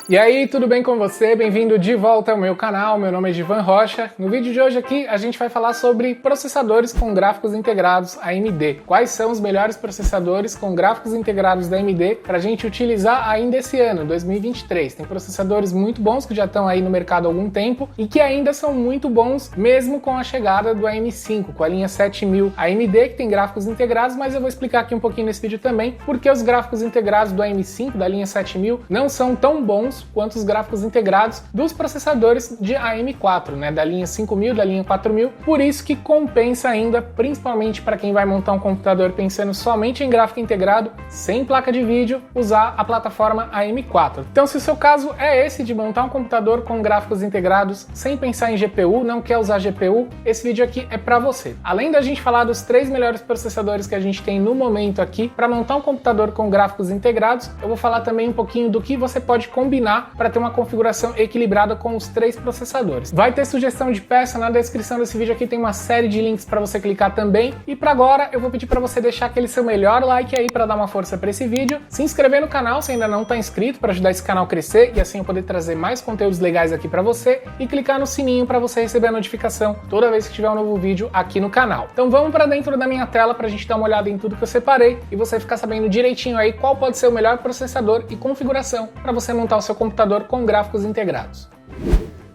E aí, tudo bem com você? Bem-vindo de volta ao meu canal, meu nome é Givan Rocha. No vídeo de hoje aqui a gente vai falar sobre processadores com gráficos integrados AMD. Quais são os melhores processadores com gráficos integrados da AMD para a gente utilizar ainda esse ano, 2023. Tem processadores muito bons que já estão aí no mercado há algum tempo e que ainda são muito bons mesmo com a chegada do AM5, com a linha 7000 AMD, que tem gráficos integrados, mas eu vou explicar aqui um pouquinho nesse vídeo também porque os gráficos integrados do AM5, da linha 7000, não são tão bons quanto os gráficos integrados dos processadores de AM4, né, da linha 5000, da linha 4000, por isso que compensa ainda, principalmente para quem vai montar um computador pensando somente em gráfico integrado, sem placa de vídeo, usar a plataforma AM4. Então, se o seu caso é esse de montar um computador com gráficos integrados sem pensar em GPU, não quer usar GPU, esse vídeo aqui é para você. Além da gente falar dos 3 melhores processadores que a gente tem no momento aqui para montar um computador com gráficos integrados, eu vou falar também um pouquinho do que você pode combinar para ter uma configuração equilibrada com os 3 processadores. Vai ter sugestão de peça na descrição desse vídeo, aqui tem uma série de links para você clicar também. E para agora eu vou pedir para você deixar aquele seu melhor like aí para dar uma força para esse vídeo, se inscrever no canal se ainda não está inscrito para ajudar esse canal a crescer e assim eu poder trazer mais conteúdos legais aqui para você, e clicar no sininho para você receber a notificação toda vez que tiver um novo vídeo aqui no canal. Então vamos para dentro da minha tela para a gente dar uma olhada em tudo que eu separei e você ficar sabendo direitinho aí qual pode ser o melhor processador e configuração para você montar o seu computador com gráficos integrados.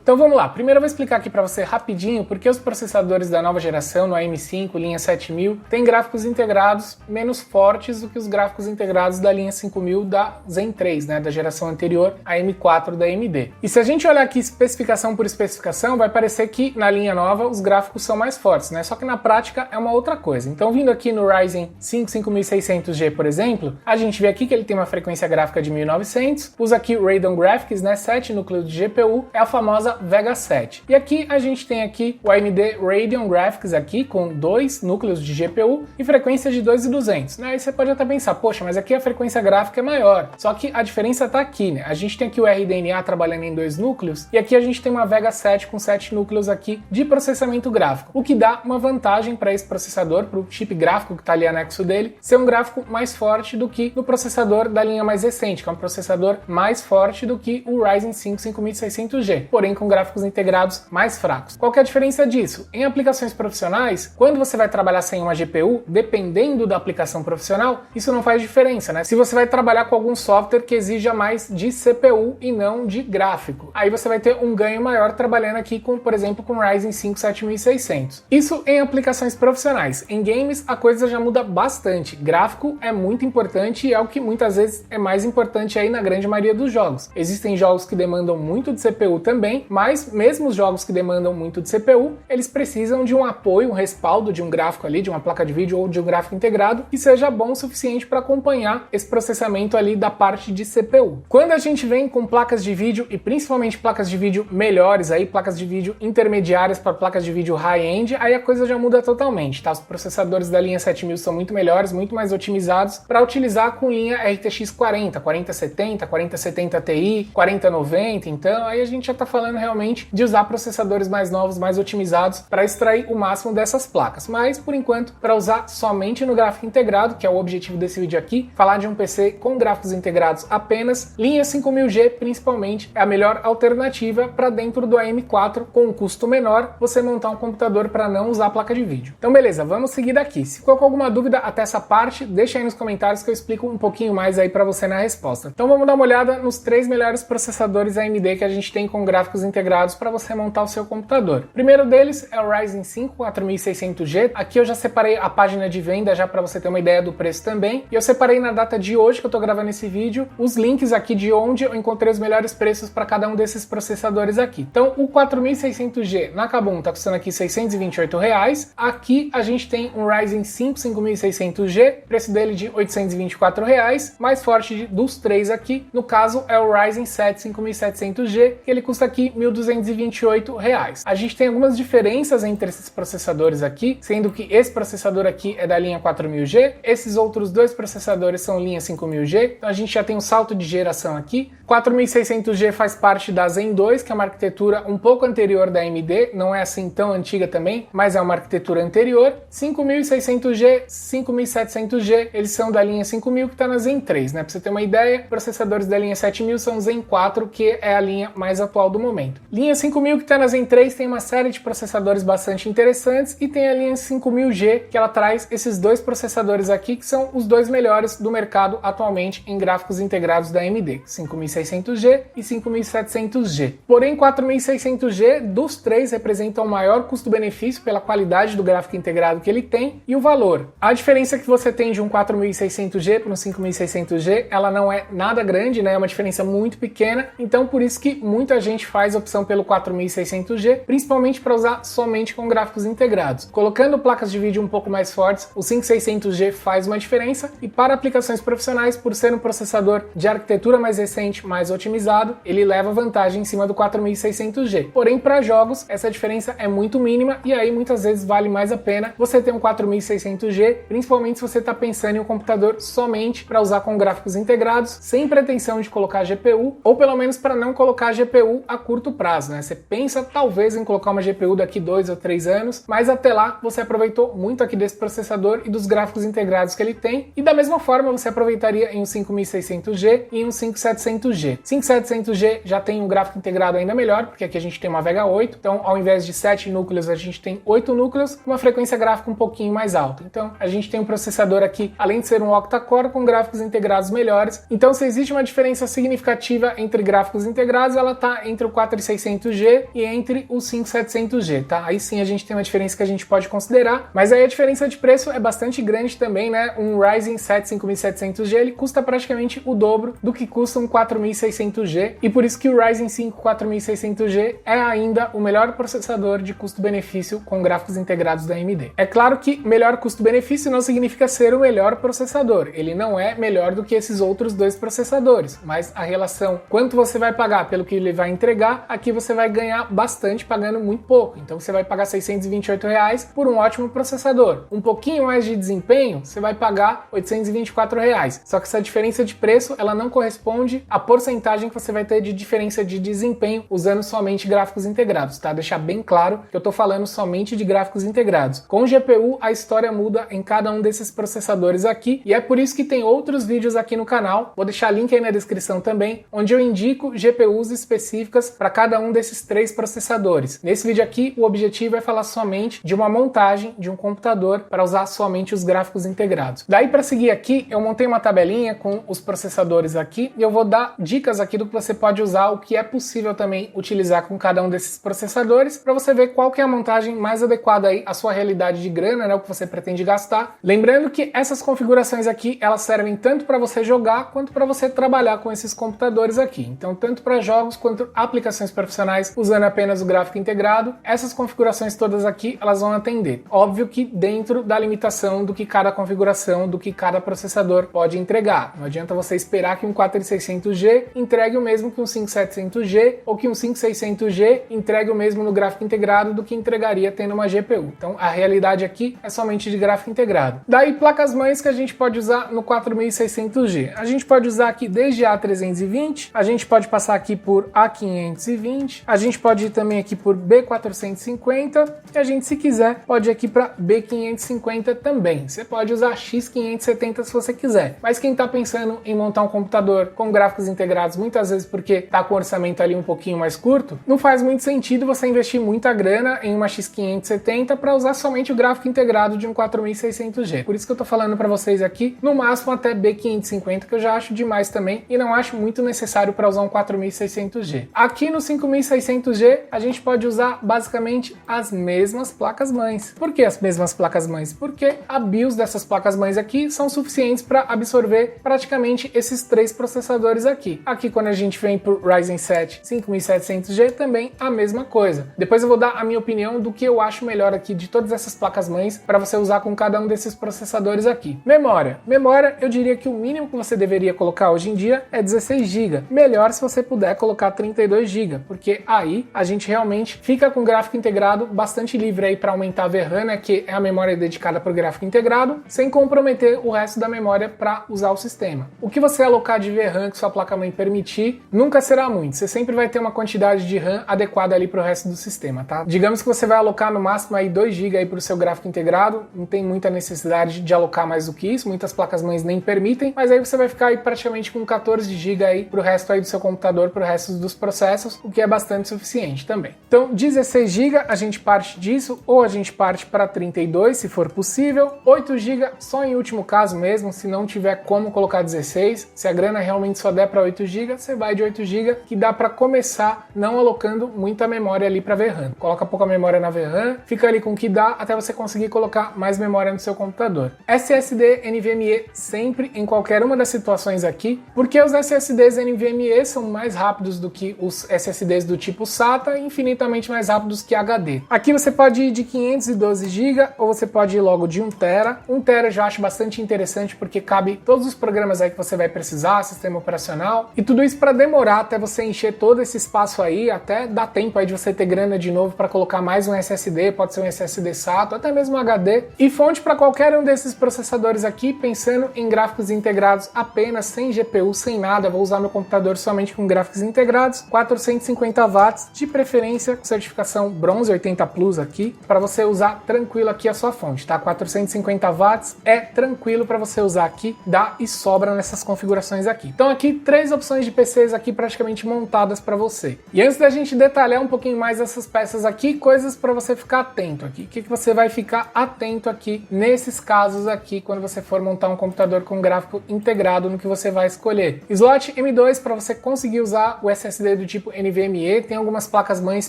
Então vamos lá, primeiro eu vou explicar aqui para você rapidinho porque os processadores da nova geração, no AM5, linha 7000, têm gráficos integrados menos fortes do que os gráficos integrados da linha 5000 da Zen 3, né, da geração anterior, a M4 da AMD. E se a gente olhar aqui especificação por especificação, vai parecer que na linha nova os gráficos são mais fortes, né, só que na prática é uma outra coisa. Então vindo aqui no Ryzen 5 5600G, por exemplo, a gente vê aqui que ele tem uma frequência gráfica de 1900, usa aqui o Radeon Graphics, né, 7 núcleos de GPU, é a famosa Vega 7. E aqui a gente tem aqui o AMD Radeon Graphics aqui com 2 núcleos de GPU e frequência de 2200, né? Aí você pode até pensar, poxa, mas aqui a frequência gráfica é maior. Só que a diferença tá aqui, né? A gente tem aqui o RDNA trabalhando em 2 núcleos e aqui a gente tem uma Vega 7 com 7 núcleos aqui de processamento gráfico, o que dá uma vantagem para esse processador, para o chip gráfico que está ali anexo dele, ser um gráfico mais forte do que no processador da linha mais recente, que é um processador mais forte do que o Ryzen 5 5600G, porém com gráficos integrados mais fracos. Qual que é a diferença disso? Em aplicações profissionais, quando você vai trabalhar sem uma GPU, dependendo da aplicação profissional, isso não faz diferença, né? Se você vai trabalhar com algum software que exija mais de CPU e não de gráfico, aí você vai ter um ganho maior trabalhando aqui com, por exemplo, com Ryzen 5 7600. Isso em aplicações profissionais. Em games, a coisa já muda bastante. Gráfico é muito importante e é o que muitas vezes é mais importante aí na grande maioria dos jogos. Existem jogos que demandam muito de CPU também, mas mesmo os jogos que demandam muito de CPU, eles precisam de um apoio, um respaldo de um gráfico ali, de uma placa de vídeo ou de um gráfico integrado que seja bom o suficiente para acompanhar esse processamento ali da parte de CPU. Quando a gente vem com placas de vídeo e principalmente placas de vídeo melhores aí, placas de vídeo intermediárias para placas de vídeo high-end, aí a coisa já muda totalmente, tá? Os processadores da linha 7000 são muito melhores, muito mais otimizados para utilizar com linha RTX 4070, 4070 Ti, 4090, então aí a gente já tá falando realmente de usar processadores mais novos, mais otimizados para extrair o máximo dessas placas, mas por enquanto para usar somente no gráfico integrado, que é o objetivo desse vídeo aqui, falar de um PC com gráficos integrados apenas, linha 5000G principalmente é a melhor alternativa para dentro do AM4 com um custo menor você montar um computador para não usar placa de vídeo. Então beleza, vamos seguir daqui. Se ficou com alguma dúvida até essa parte, deixa aí nos comentários que eu explico um pouquinho mais aí para você na resposta. Então vamos dar uma olhada nos 3 melhores processadores AMD que a gente tem com gráficos integrados para você montar o seu computador. O primeiro deles é o Ryzen 5 4600G. Aqui eu já separei a página de venda já para você ter uma ideia do preço também. E eu separei na data de hoje que eu tô gravando esse vídeo, os links aqui de onde eu encontrei os melhores preços para cada um desses processadores aqui. Então o 4600G na Kabum tá custando aqui R$628. Aqui a gente tem um Ryzen 5 5600G, preço dele de R$824, mais forte dos 3 aqui. No caso é o Ryzen 7 5700G, que ele custa aqui R$ 1.228. A gente tem algumas diferenças entre esses processadores aqui, sendo que esse processador aqui é da linha 4000G, esses outros dois processadores são linha 5000G, então a gente já tem um salto de geração aqui. 4600G faz parte da Zen 2, que é uma arquitetura um pouco anterior da AMD, não é assim tão antiga também, mas é uma arquitetura anterior. 5600G, 5700G, eles são da linha 5000, que está na Zen 3, né? Pra você ter uma ideia, processadores da linha 7000 são Zen 4, que é a linha mais atual do momento. Linha 5000, que está na Zen 3, tem uma série de processadores bastante interessantes, e tem a linha 5000G, que ela traz esses dois processadores aqui, que são os dois melhores do mercado atualmente em gráficos integrados da AMD, 5600G e 5700G. Porém, 4600G dos três representa o maior custo-benefício pela qualidade do gráfico integrado que ele tem e o valor. A diferença que você tem de um 4600G para um 5600G, ela não é nada grande, né? É uma diferença muito pequena, então por isso que muita gente faz opção pelo 4600G, principalmente para usar somente com gráficos integrados. Colocando placas de vídeo um pouco mais fortes, o 5600G faz uma diferença, e para aplicações profissionais, por ser um processador de arquitetura mais recente, mais otimizado, ele leva vantagem em cima do 4600G. Porém, para jogos, essa diferença é muito mínima, e aí muitas vezes vale mais a pena você ter um 4600G, principalmente se você está pensando em um computador somente para usar com gráficos integrados, sem pretensão de colocar GPU, ou pelo menos para não colocar GPU a curto prazo, né? Você pensa talvez em colocar uma GPU daqui 2 ou 3 anos, mas até lá você aproveitou muito aqui desse processador e dos gráficos integrados que ele tem, e da mesma forma você aproveitaria em um 5600G e em um 5700G. 5700G já tem um gráfico integrado ainda melhor, porque aqui a gente tem uma Vega 8, então ao invés de 7 núcleos a gente tem 8 núcleos, com uma frequência gráfica um pouquinho mais alta. Então a gente tem um processador aqui, além de ser um octa-core, com gráficos integrados melhores. Então se existe uma diferença significativa entre gráficos integrados, ela está entre o 4600G e entre o 5700G, tá? Aí sim a gente tem uma diferença que a gente pode considerar, mas aí a diferença de preço é bastante grande também, né? Um Ryzen 7 5700G, ele custa praticamente o dobro do que custa um 4600G, e por isso que o Ryzen 5 4600G é ainda o melhor processador de custo-benefício com gráficos integrados da AMD. É claro que melhor custo-benefício não significa ser o melhor processador, ele não é melhor do que esses outros dois processadores, mas a relação quanto você vai pagar pelo que ele vai entregar, aqui você vai ganhar bastante pagando muito pouco. Então você vai pagar R$628 por um ótimo processador. Um pouquinho mais de desempenho, você vai pagar R$824. Só que essa diferença de preço, ela não corresponde à porcentagem que você vai ter de diferença de desempenho usando somente gráficos integrados, tá? Deixar bem claro que eu tô falando somente de gráficos integrados. Com GPU, a história muda em cada um desses processadores aqui, e é por isso que tem outros vídeos aqui no canal, vou deixar link aí na descrição também, onde eu indico GPUs específicas para cada um desses três processadores. Nesse vídeo aqui, o objetivo é falar somente de uma montagem de um computador para usar somente os gráficos integrados. Daí, para seguir aqui, eu montei uma tabelinha com os processadores aqui, e eu vou dar dicas aqui do que você pode usar, o que é possível também utilizar com cada um desses processadores, para você ver qual que é a montagem mais adequada aí à sua realidade de grana, né, o que você pretende gastar. Lembrando que essas configurações aqui, elas servem tanto para você jogar, quanto para você trabalhar com esses computadores aqui. Então, tanto para jogos quanto aplicações profissionais usando apenas o gráfico integrado, essas configurações todas aqui, elas vão atender. Óbvio que dentro da limitação do que cada configuração, do que cada processador pode entregar. Não adianta você esperar que um 4600G entregue o mesmo que um 5700G, ou que um 5600G entregue o mesmo no gráfico integrado do que entregaria tendo uma GPU. Então, a realidade aqui é somente de gráfico integrado. Daí, placas-mães que a gente pode usar no 4600G. A gente pode usar aqui desde A320, a gente pode passar aqui por A520, a gente pode ir também aqui por B450, e a gente, se quiser, pode ir aqui para B550 também. Você pode usar X570 se você quiser. Mas quem está pensando em montar um computador com gráficos integrados, muitas vezes porque está com o orçamento ali um pouquinho mais curto, não faz muito sentido você investir muita grana em uma X570 para usar somente o gráfico integrado de um 4600G. Por isso que eu tô falando para vocês aqui, no máximo até B550, que eu já acho demais também, e não acho muito necessário para usar um 4600G. Aqui no 5600G, a gente pode usar basicamente as mesmas placas-mães. Por que as mesmas placas-mães? Porque a BIOS dessas placas-mães aqui são suficientes para absorver praticamente esses três processadores aqui. Aqui, quando a gente vem pro Ryzen 7 5700G, também a mesma coisa. Depois eu vou dar a minha opinião do que eu acho melhor aqui de todas essas placas-mães para você usar com cada um desses processadores aqui. Memória, eu diria que o mínimo que você deveria colocar hoje em dia é 16 GB. Melhor se você puder colocar 32 GB. GB, porque aí a gente realmente fica com o gráfico integrado bastante livre aí para aumentar a VRAM, né, que é a memória dedicada para o gráfico integrado, sem comprometer o resto da memória para usar o sistema. O que você alocar de VRAM que sua placa-mãe permitir, nunca será muito. Você sempre vai ter uma quantidade de RAM adequada ali para o resto do sistema, tá? Digamos que você vai alocar no máximo aí 2 GB aí para o seu gráfico integrado, não tem muita necessidade de alocar mais do que isso, muitas placas-mães nem permitem, mas aí você vai ficar aí praticamente com 14 GB aí para o resto aí do seu computador, para o resto dos processos, o que é bastante suficiente também. Então 16 GB a gente parte disso, ou a gente parte para 32 se for possível, 8 GB só em último caso mesmo, se não tiver como colocar 16, se a grana realmente só der para 8 GB, você vai de 8 GB, que dá para começar não alocando muita memória ali para VRAM. Coloca pouca memória na VRAM, fica ali com o que dá até você conseguir colocar mais memória no seu computador. SSD NVMe sempre em qualquer uma das situações aqui, porque os SSDs NVMe são mais rápidos do que os SSDs do tipo SATA e infinitamente mais rápidos que HD. Aqui você pode ir de 512 GB ou você pode ir logo de 1 TB. 1 TB eu já acho bastante interessante porque cabe todos os programas aí que você vai precisar, sistema operacional, e tudo isso para demorar até você encher todo esse espaço aí, até dá tempo aí de você ter grana de novo para colocar mais um SSD, pode ser um SSD SATA, até mesmo um HD, e fonte para qualquer um desses processadores aqui, pensando em gráficos integrados apenas, sem GPU, sem nada, vou usar meu computador somente com gráficos integrados, 450 watts, de preferência certificação bronze 80 Plus aqui, para você usar tranquilo aqui a sua fonte, tá? 450 watts é tranquilo para você usar aqui, dá e sobra nessas configurações aqui. Então aqui 3 opções de PCs aqui praticamente montadas para você. E antes da gente detalhar um pouquinho mais essas peças aqui, coisas para você ficar atento aqui. O que você vai ficar atento aqui nesses casos aqui quando você for montar um computador com gráfico integrado no que você vai escolher? Slot M2 para você conseguir usar o SSD do tipo NVMe. Tem algumas placas-mães,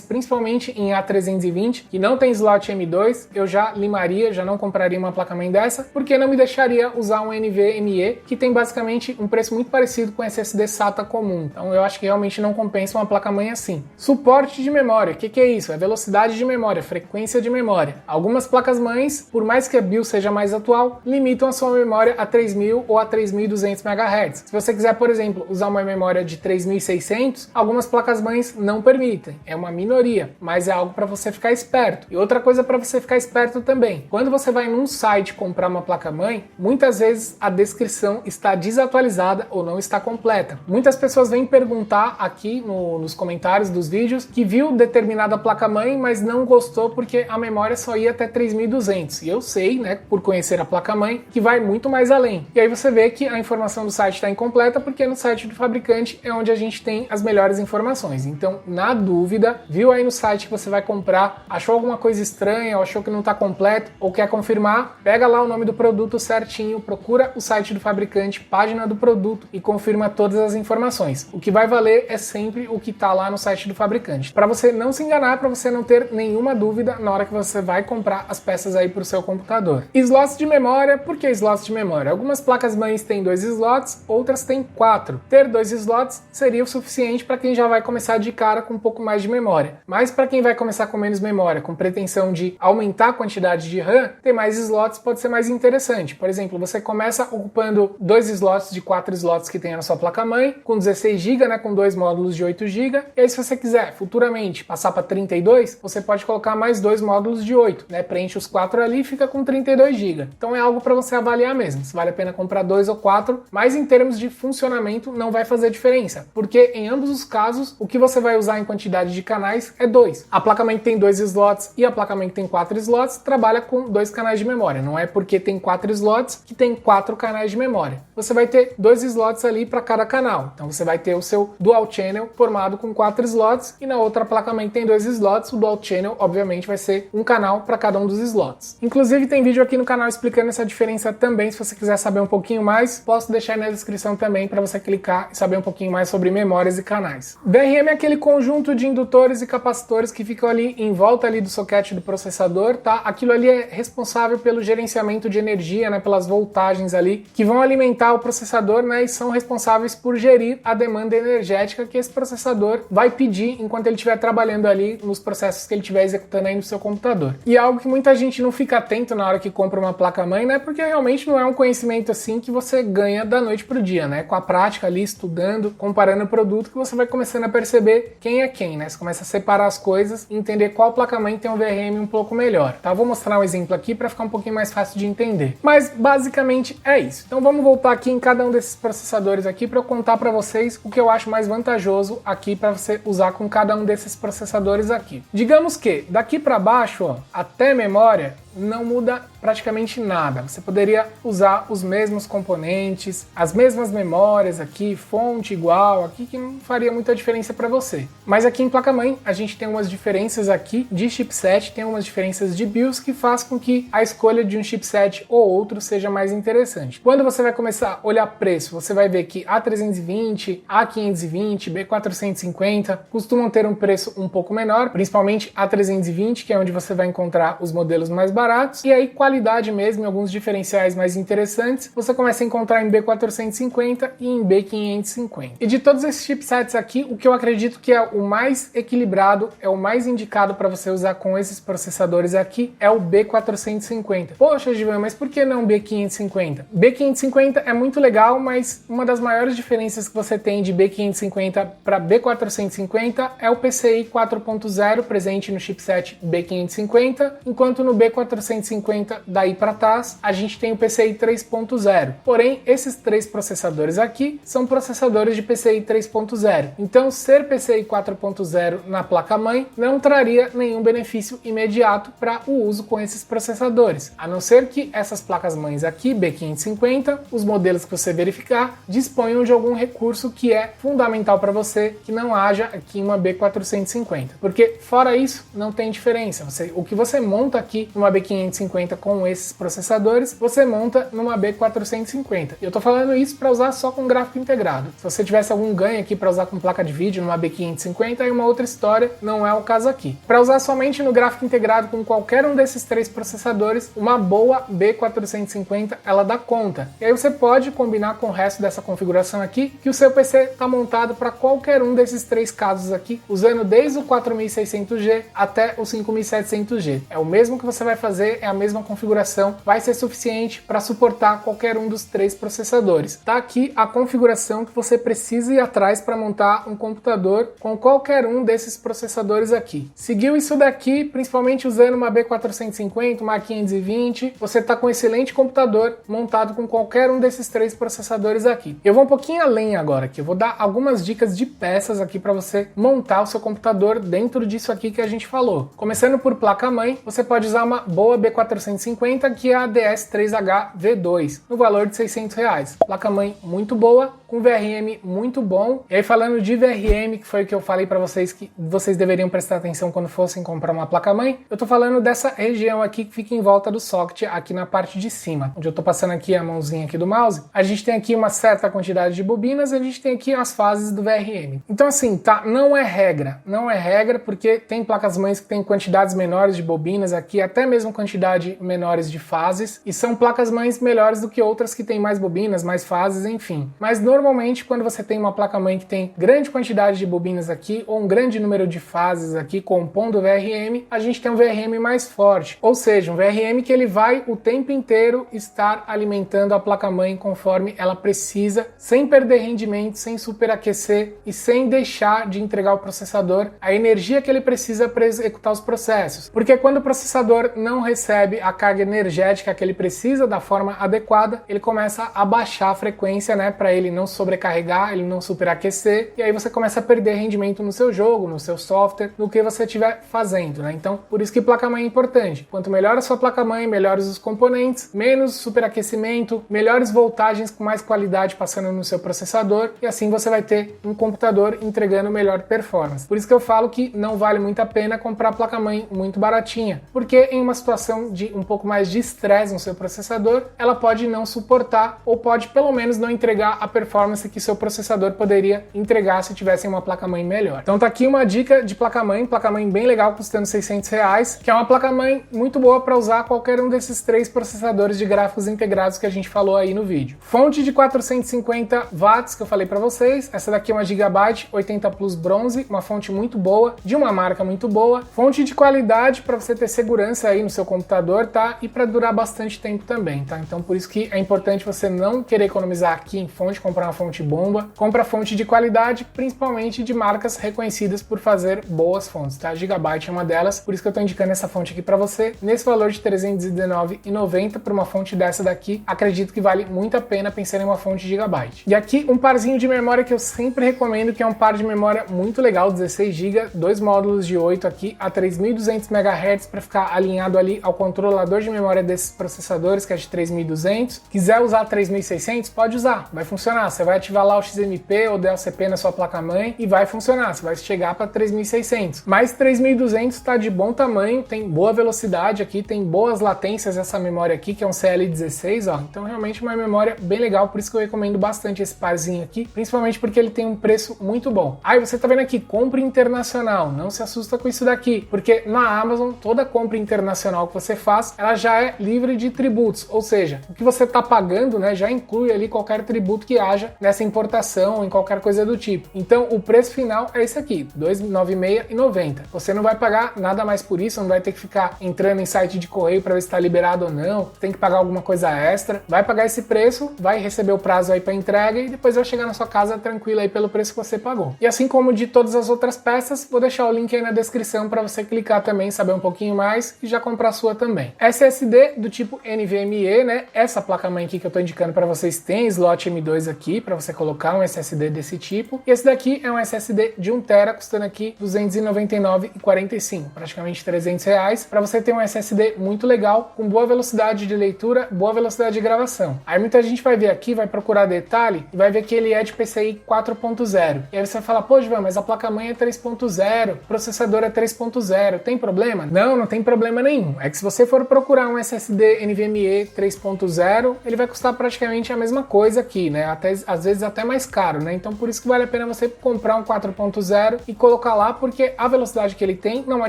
principalmente em A320, que não tem slot M2. Eu já limaria, já não compraria uma placa-mãe dessa, porque não me deixaria usar um NVMe, que tem basicamente um preço muito parecido com SSD SATA comum. Então eu acho que realmente não compensa uma placa-mãe assim. Suporte de memória, o que é isso? É velocidade de memória, frequência de memória. Algumas placas-mães, por mais que a BIOS seja mais atual, limitam a sua memória a 3000 ou a 3200 MHz. Se você quiser, por exemplo, usar uma memória de 3600, algumas placas-mães não permitem. É uma minoria, mas é algo para você ficar esperto. E outra coisa para você ficar esperto também, quando você vai num site comprar uma placa-mãe, muitas vezes a descrição está desatualizada ou não está completa. Muitas pessoas vêm perguntar aqui nos comentários dos vídeos que viu determinada placa-mãe, mas não gostou porque a memória só ia até 3200. E eu sei, né, por conhecer a placa-mãe, que vai muito mais além. E aí você vê que a informação do site está incompleta porque no site do fabricante é onde a gente tem as melhores informações. Então, na dúvida, viu aí no site que você vai comprar, achou alguma coisa estranha, ou achou que não está completo, ou quer confirmar, pega lá o nome do produto certinho, procura o site do fabricante, página do produto e confirma todas as informações. O que vai valer é sempre o que está lá no site do fabricante. Para você não se enganar, para você não ter nenhuma dúvida na hora que você vai comprar as peças aí para o seu computador. Slots de memória, por que slots de memória? Algumas placas-mães têm 2 slots, outras têm 4. Ter 2 slots seria o suficiente para quem já vai começar de cara com um pouco mais de memória. Mas para quem vai começar com menos memória, com pretensão de aumentar a quantidade de RAM, ter mais slots pode ser mais interessante. Por exemplo, você começa ocupando 2 slots de 4 slots que tem na sua placa-mãe, com 16 GB, né, com 2 módulos de 8 GB. E aí, se você quiser futuramente passar para 32, você pode colocar mais 2 módulos de 8, né? Preenche os 4 ali e fica com 32 GB. Então é algo para você avaliar mesmo, se vale a pena comprar 2 ou 4, mas em termos de funcionamento não vai fazer diferença, porque em ambos os casos, o que você vai usar em quantidade de canais é 2. A placa-mãe que tem 2 slots e a placa-mãe que tem 4 slots trabalha com 2 canais de memória. Não é porque tem 4 slots que tem 4 canais de memória. Você vai ter 2 slots ali para cada canal. Então você vai ter o seu dual channel formado com 4 slots e na outra placa-mãe que tem 2 slots, o dual channel obviamente vai ser um canal para cada um dos slots. Inclusive tem vídeo aqui no canal explicando essa diferença também, se você quiser saber um pouquinho mais, posso deixar aí na descrição também para você clicar e saber um pouquinho mais sobre memórias e canais. DRM é aquele conjunto de indutores e capacitores que ficam ali em volta ali do socket do processador, tá? Aquilo ali é responsável pelo gerenciamento de energia, né, pelas voltagens ali que vão alimentar o processador, né, e são responsáveis por gerir a demanda energética que esse processador vai pedir enquanto ele estiver trabalhando ali nos processos que ele estiver executando aí no seu computador. E é algo que muita gente não fica atento na hora que compra uma placa-mãe, né, porque realmente não é um conhecimento assim que você ganha da noite pro dia, né, com a prática ali, estudando, comparando o produto, que você vai começando a perceber perceber quem é quem, né? Você começa a separar as coisas e entender qual placa-mãe tem um VRM um pouco melhor, tá? Vou mostrar um exemplo aqui para ficar um pouquinho mais fácil de entender. Mas basicamente é isso. Então vamos voltar aqui em cada um desses processadores aqui para eu contar para vocês o que eu acho mais vantajoso aqui para você usar com cada um desses processadores aqui. Digamos que daqui para baixo, ó, até memória, não muda praticamente nada. Você poderia usar os mesmos componentes, as mesmas memórias aqui, fonte igual, aqui que não faria muita diferença para você. Mas aqui em placa-mãe a gente tem umas diferenças aqui de chipset, tem umas diferenças de BIOS que faz com que a escolha de um chipset ou outro seja mais interessante. Quando você vai começar a olhar preço, você vai ver que A320, A520, B450 costumam ter um preço um pouco menor, principalmente A320, que é onde você vai encontrar os modelos mais baratos, e aí qualidade mesmo e alguns diferenciais mais interessantes você começa a encontrar em B450 e em B550. E de todos esses chipsets aqui, o que eu acredito que é o mais equilibrado, é o mais indicado para você usar com esses processadores aqui, é o B450. Poxa, Givan, mas por que não B550? B550 é muito legal, mas uma das maiores diferenças que você tem de B550 para B450 é o PCI 4.0 presente no chipset B550, enquanto no B450 daí para trás a gente tem o PCI 3.0. Porém, esses três processadores aqui são processadores de PCI 3.0. Então, ser PCI 4.0 na placa-mãe não traria nenhum benefício imediato para o uso com esses processadores, a não ser que essas placas-mães aqui, B550, os modelos que você verificar, disponham de algum recurso que é fundamental para você que não haja aqui uma B450. Porque, fora isso, não tem diferença. O que você monta aqui numa B550 com esses processadores, você monta numa B450. E eu tô falando isso para usar só com gráfico integrado. Se você tivesse algum ganho aqui para usar com placa de vídeo numa B550, aí uma outra história, não é o caso aqui. Para usar somente no gráfico integrado com qualquer um desses três processadores, uma boa B450 ela dá conta. E aí você pode combinar com o resto dessa configuração aqui, que o seu PC está montado para qualquer um desses três casos aqui, usando desde o 4600G até o 5700G. É o mesmo que você vai fazer, é a mesma configuração, vai ser suficiente para suportar qualquer um dos três processadores. Tá aqui a configuração que você precisa ir atrás para montar um computador com qualquer um desses processadores aqui. Seguiu isso daqui, principalmente usando uma B450, uma A520, você está com um excelente computador montado com qualquer um desses três processadores aqui. Eu vou um pouquinho além agora, que eu vou dar algumas dicas de peças aqui para você montar o seu computador dentro disso aqui que a gente falou. Começando por placa-mãe, você pode usar uma boa B450, que é a DS3H V2, no valor de R$600. Placa-mãe muito boa, com VRM muito bom. E aí, falando de VRM, que foi o que eu falei para vocês que vocês deveriam prestar atenção quando fossem comprar uma placa-mãe, eu tô falando dessa região aqui que fica em volta do socket, aqui na parte de cima, onde eu tô passando aqui a mãozinha aqui do mouse. A gente tem aqui uma certa quantidade de bobinas, a gente tem aqui as fases do VRM. Então assim, tá, não é regra, porque tem placas-mães que tem quantidades menores de bobinas aqui, até mesmo quantidade menores de fases, e são placas-mães melhores do que outras que tem mais bobinas, mais fases, enfim. Mas normalmente, quando você tem uma placa-mãe que tem grande quantidade de bobinas aqui, ou um grande número de fases aqui compondo o VRM, a gente tem um VRM mais forte, ou seja, um VRM que ele vai o tempo inteiro estar alimentando a placa-mãe conforme ela precisa, sem perder rendimento, sem superaquecer e sem deixar de entregar ao processador a energia que ele precisa para executar os processos. Porque quando o processador não recebe a carga energética que ele precisa da forma adequada, ele começa a baixar a frequência, né, para ele não sobrecarregar, ele não superaquecer, e aí você começa a perder rendimento no seu jogo, no seu software, no que você estiver fazendo, né? Então, por isso que placa-mãe é importante. Quanto melhor a sua placa-mãe, melhores os componentes, menos superaquecimento, melhores voltagens com mais qualidade passando no seu processador, e assim você vai ter um computador entregando melhor performance. Por isso que eu falo que não vale muito a pena comprar placa-mãe muito baratinha, porque em uma situação de um pouco mais de estresse no seu processador, ela pode não suportar, ou pode pelo menos não entregar a performance que seu processador poderia entregar se tivesse uma placa-mãe melhor. Então tá aqui uma dica de placa-mãe bem legal, custando R$600, que é uma placa-mãe muito boa para usar qualquer um desses três processadores de gráficos integrados que a gente falou aí no vídeo. Fonte de 450 watts que eu falei para vocês, essa daqui é uma Gigabyte 80 Plus bronze, uma fonte muito boa, de uma marca muito boa, fonte de qualidade para você ter segurança aí no seu computador, tá? E para durar bastante tempo também, tá? Então por isso que é importante você não querer economizar aqui em fonte, comprar comprar uma fonte bomba, compra fonte de qualidade, principalmente de marcas reconhecidas por fazer boas fontes, tá? Gigabyte é uma delas, por isso que eu tô indicando essa fonte aqui para você, nesse valor de R$ 319,90 por uma fonte dessa daqui, acredito que vale muito a pena pensar em uma fonte Gigabyte. E aqui um parzinho de memória que eu sempre recomendo, que é um par de memória muito legal, 16 GB, dois módulos de 8 aqui a 3.200 MHz para ficar alinhado ali ao controlador de memória desses processadores, que é de 3.200. Quiser usar 3.600, pode usar, vai funcionar. Você vai ativar lá o XMP ou DLCP na sua placa-mãe e vai funcionar, você vai chegar para 3.600. Mas 3.200 está de bom tamanho, tem boa velocidade aqui, tem boas latências essa memória aqui, que é um CL16, ó. Então realmente uma memória bem legal, por isso que eu recomendo bastante esse parzinho aqui, principalmente porque ele tem um preço muito bom. Aí você tá vendo aqui, compra internacional, não se assusta com isso daqui, porque na Amazon toda compra internacional que você faz, ela já é livre de tributos, ou seja, o que você tá pagando, né, já inclui ali qualquer tributo que haja nessa importação ou em qualquer coisa do tipo. Então o preço final é esse aqui, R$ 296,90. Você não vai pagar nada mais por isso, não vai ter que ficar entrando em site de correio para ver se está liberado ou não, tem que pagar alguma coisa extra, vai pagar esse preço, vai receber o prazo aí para entrega e depois vai chegar na sua casa tranquilo aí pelo preço que você pagou. E assim como de todas as outras peças, vou deixar o link aí na descrição para você clicar também, saber um pouquinho mais e já comprar a sua também. SSD do tipo NVMe, né? Essa placa-mãe aqui que eu tô indicando para vocês tem slot M2 aqui para você colocar um SSD desse tipo. E esse daqui é um SSD de 1 TB custando aqui R$ 299,45, praticamente R$300, para você ter um SSD muito legal, com boa velocidade de leitura, boa velocidade de gravação. Aí muita gente vai ver aqui, vai procurar detalhe e vai ver que ele é de PCI 4.0. E aí você vai falar, pô, Givan, mas a placa-mãe é 3.0, o processador é 3.0, tem problema? Não, não tem problema nenhum. É que se você for procurar um SSD NVMe 3.0, ele vai custar praticamente a mesma coisa aqui, né? Até, às vezes até mais caro, né? Então por isso que vale a pena você comprar um 4.0 e colocar lá, porque a velocidade que ele tem não é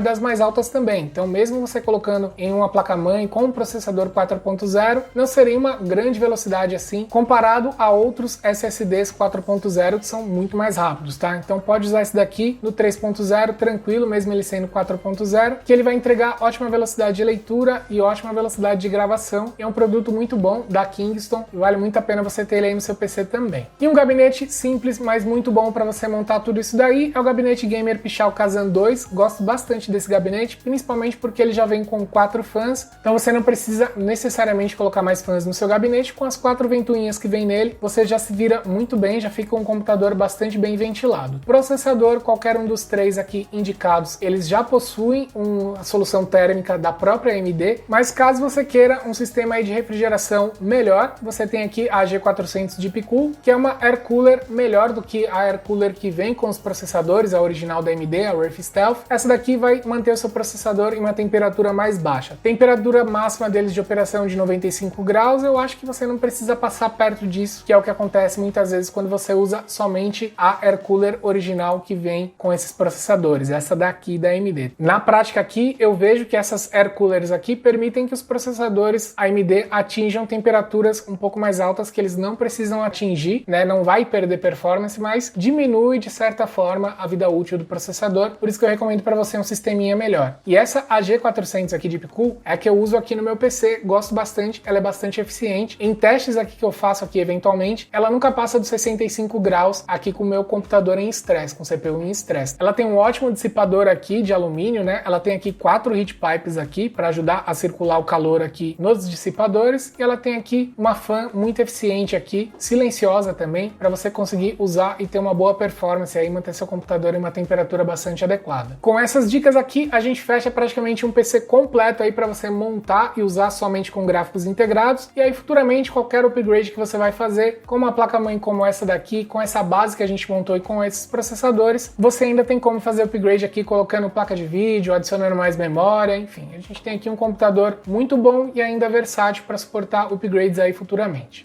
das mais altas também. Então mesmo você colocando em uma placa-mãe com um processador 4.0, não seria uma grande velocidade assim, comparado a outros SSDs 4.0 que são muito mais rápidos, tá? Então pode usar esse daqui no 3.0 tranquilo, mesmo ele sendo 4.0, que ele vai entregar ótima velocidade de leitura e ótima velocidade de gravação. É um produto muito bom da Kingston e vale muito a pena você ter ele aí no seu PC também. E um gabinete simples, mas muito bom para você montar tudo isso daí é o gabinete Gamer Pichau Kazan 2. Gosto bastante desse gabinete, principalmente porque ele já vem com 4 fãs, então você não precisa necessariamente colocar mais fãs no seu gabinete. Com as 4 ventoinhas que vem nele, você já se vira muito bem, já fica um computador bastante bem ventilado. Processador, qualquer um dos 3 aqui indicados, eles já possuem uma solução térmica da própria AMD, mas caso você queira um sistema aí de refrigeração melhor, você tem aqui a G400 Deep Cool, que é uma Air Cooler melhor do que a Air Cooler que vem com os processadores, a original da AMD, a Reef Stealth. Essa daqui vai manter o seu processador em uma temperatura mais baixa. Temperatura máxima deles de operação de 95 graus, eu acho que você não precisa passar perto disso, que é o que acontece muitas vezes quando você usa somente a Air Cooler original que vem com esses processadores, essa daqui da AMD. Na prática aqui, eu vejo que essas Air Coolers aqui permitem que os processadores AMD atinjam temperaturas um pouco mais altas que eles não precisam atingir, né? Não vai perder performance, mas diminui de certa forma a vida útil do processador, por isso que eu recomendo para você um sisteminha melhor. E essa AG400 aqui de Deep Cool é a que eu uso aqui no meu PC, gosto bastante, ela é bastante eficiente. Em testes aqui que eu faço aqui eventualmente, ela nunca passa dos 65 graus aqui com o meu computador em estresse, com CPU em estresse. Ela tem um ótimo dissipador aqui de alumínio, né? Ela tem aqui 4 heat pipes aqui para ajudar a circular o calor aqui nos dissipadores, e ela tem aqui uma fan muito eficiente aqui, silenciosa também, para você conseguir usar e ter uma boa performance aí, manter seu computador em uma temperatura bastante adequada. Com essas dicas aqui, a gente fecha praticamente um PC completo aí para você montar e usar somente com gráficos integrados, e aí futuramente qualquer upgrade que você vai fazer, com uma placa-mãe como essa daqui, com essa base que a gente montou e com esses processadores, você ainda tem como fazer upgrade aqui colocando placa de vídeo, adicionando mais memória, enfim, a gente tem aqui um computador muito bom e ainda versátil para suportar upgrades aí futuramente.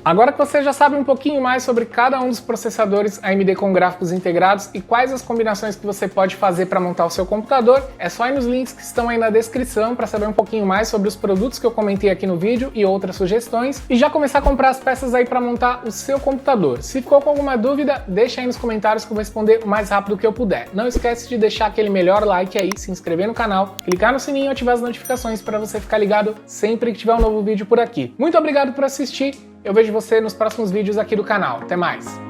Agora que você já sabe um pouquinho mais sobre cada um dos processadores AMD com gráficos integrados e quais as combinações que você pode fazer para montar o seu computador, é só ir nos links que estão aí na descrição para saber um pouquinho mais sobre os produtos que eu comentei aqui no vídeo e outras sugestões, e já começar a comprar as peças aí para montar o seu computador. Se ficou com alguma dúvida, deixa aí nos comentários que eu vou responder o mais rápido que eu puder. Não esquece de deixar aquele melhor like aí, se inscrever no canal, clicar no sininho e ativar as notificações para você ficar ligado sempre que tiver um novo vídeo por aqui. Muito obrigado por assistir Eu vejo você nos próximos vídeos aqui do canal. Até mais!